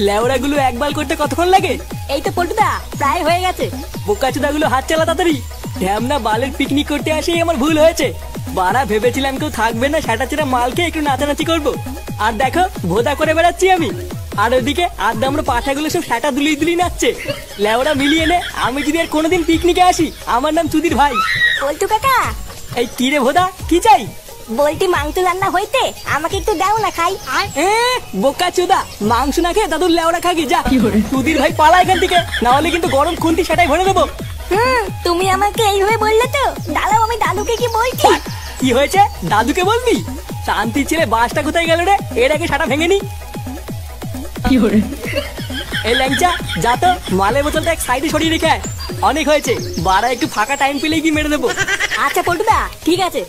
লেওড়া গুলো একবার করতে কতক্ষণ লাগে? এই তো পল্টুদা প্রায় হয়ে গেছে। বোকাচোদা গুলো হাত চালা তাড়াতাড়ি। ঢ্যামনা বালের পিকনিক করতে আসেই আমার ভুল হয়েছে। বাড়া ভেবেছিলাম কেউ থাকবে না, সেটা ছেড়ে মালকে একটু নাচানাচি করবো, আর দেখো ভোদা করে বেড়াচ্ছি আমি। আর ওইদিকে আড্ডা আমরা পাঠাগুলো সব সেটা দুলিয়ে দুলিয়ে নাচছে। লেওড়া মিলিয়ে নে, আমি যদি আর কোনোদিন পিকনিকে আসি, আমার নাম চুদির ভাই। পল্টু কাকা। এই কি রে ভোদা, কি চাই? বলটি মাংস রান্না হইতে, আমাকে একটু দাও না খাই। বোকাচোদা, মাংস না খেয়ে দাদুর লেওড়া খাগি যা। চুদির ভাই পালা এখান থেকে, না হলে কিন্তু গরম খুন্তি সেটাই ভরে দেবো। তুমি আমাকে এইভাবে বললে তো, দাঁড়াও আমি দাদুকে কি বলছি। কি হয়েছে, দাদুকে বলবি? শান্তির ছেলে বাসটা কোথায় গেল রে? এর আগে সাটা ভেঙে নি। এই ল্যাংচা যা তো, মালের বোতলটা এক সাইডে সরিয়ে রেখে আয়। অনেক হয়েছে, বাড়া একটু ফাঁকা টাইম পেলেই কি মেরে দেবো। আচ্ছা পল্টুদা ঠিক আছে।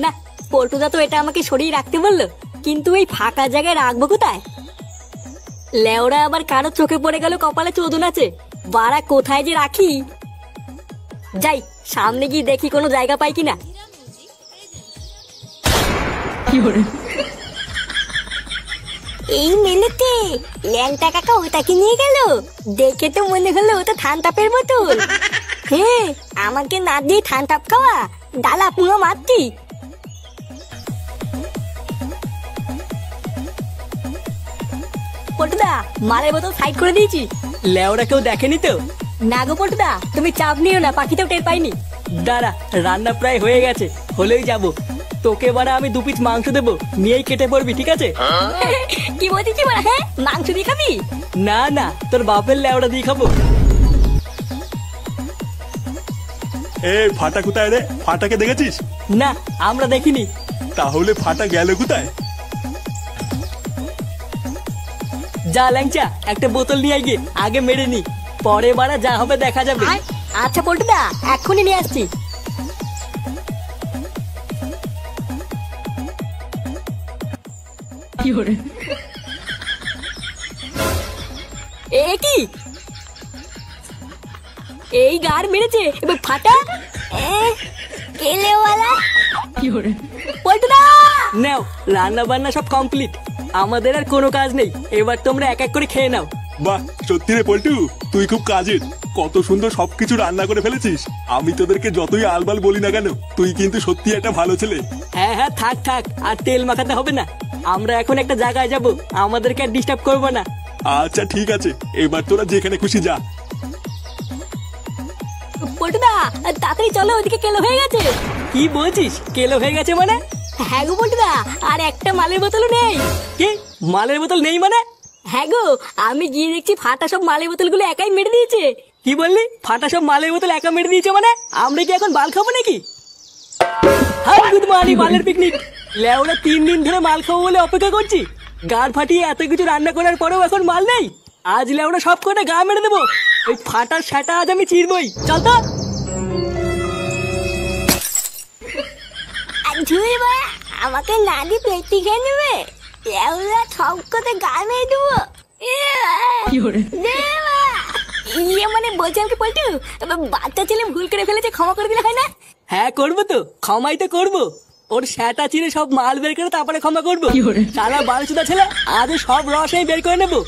না, পল্টুদা তো এটা আমাকে সরিয়ে রাখতে বললো, কিন্তু এই ফাঁকা জায়গায় রাখবো কোথায়? লেওরা আবার কারো চোখে পড়ে গেল কপালে চোদন আছে, বাড়া কোথায় যে রাখি। যাই সামনে গিয়ে দেখি কোনো জায়গা পাই কিনা। এই মেলেতে ল্যাংটা কাকা ওটাকে নিয়ে গেল, দেখে তো মনে হলো ওটা ঠান্ডাপের বোতল। হ্যাঁ, আমাকে না দিয়ে ঠান্ডাপ খাওয়া, ডালা পুরো মারতি। পল্টুদা মালের বোতল সাইড করে দিয়েছি। লেওরা কেউ দেখেনি তো? না গো পল্টুদা, তুমি চাপ নিও না, পাখিতেও টের পাইনি। দাঁড়া, রান্না প্রায় হয়ে গেছে, হলেই যাবো। তোকে বাড়া আমি 2 পিস মাংস দেবো, নিয়েই কেটে পড়বি, ঠিক আছে? কি বলছিস কি বলা? হ্যাঁ, মাংস দিয়ে খাবি? না না, তোর বাপের লেওড়া দিয়ে খাবো। এই ফাটা কোথায় রে? ফাটাকে দেখেছিস? না, আমরা দেখিনি। তাহলে ফাটা গেল কোথায়? যা ল্যাংচা, একটা বোতল নিয়ে গিয়ে আগে মেরে নি, পরে বাড়া যা হবে দেখা যাবে। আচ্ছা পল্টুদা, এক্ষুনি নিয়ে আসছি। এ কি এই গার মেরেছে এবার ফাটা? কেলেওয়ালা পল্টুদা। নাও, রান্না বান্না সব কমপ্লিট, আমাদের আর কোনো কাজ নেই, এবার তোমরা এক এক করে খেয়ে নাও। বাহ, সত্যি রে পল্টু, তুই খুব কাজের। কত সুন্দর সবকিছু রান্না করে ফেলেছিস। আমি তোদেরকে যতই আলবাল বলি না কেন, তুই কিন্তু সত্যি একটা ভালো ছেলে। হ্যাঁ হ্যাঁ, থাক থাক, আর তেল মাখাতে হবে না। আমরা এখন একটা জায়গায় যাব, আমাদেরকে আর ডিস্টার্ব করবো না। আচ্ছা ঠিক আছে, এবার তোরা যেখানে খুশি যা। পল্টুদা তাড়াতাড়ি চলো, ওদিকে কেলো হয়ে গেছে। কি বলছিস, কেলো হয়ে গেছে মানে? হ্যাঁ গো পল্টুদা, আর একটা মালের বোতলও নেই। কি, মালের বোতল নেই মানে? হ্যাঁ গো, আমি গিয়ে দেখছি ফাটা সব মালের বোতলগুলো একাই মেরে দিয়েছে। কি বললি, ফাটা সব মালের বোতল একা মেরে দিয়েছে মানে? আমরা কি এখন বাল খাবো নাকি? হাই গুড মর্নিং, মালের পিকনিক। লেওরা 3 দিন ধরে মাল খাবো বলে অপেক্ষা করছি, গাড় ফাটিয়ে এত কিছু রান্না করার পরেও এখন মাল নেই। আজ লেওরা সব কটা গা মেরে দেবো, ওই ফাটার সেটা আজ আমি চিরবই। চল তো। আমাকে না দি পেটি খেয়ে নেবে, সব কথা গা মেরে দেবো। ইয়ে মানে বলছি আমাকে পল্টু, বাচ্চা ছেলে ভুল করে ফেলেছে, ক্ষমা করে দিলে হয় না? হ্যাঁ করবো তো, ক্ষমাই তো করবো। ওর সেটা চিরে সব মাল বের করে তারপরে ক্ষমা করবো। সারা বালচুদা ছেলে, আজ সব রস আমি বের করে নেবো।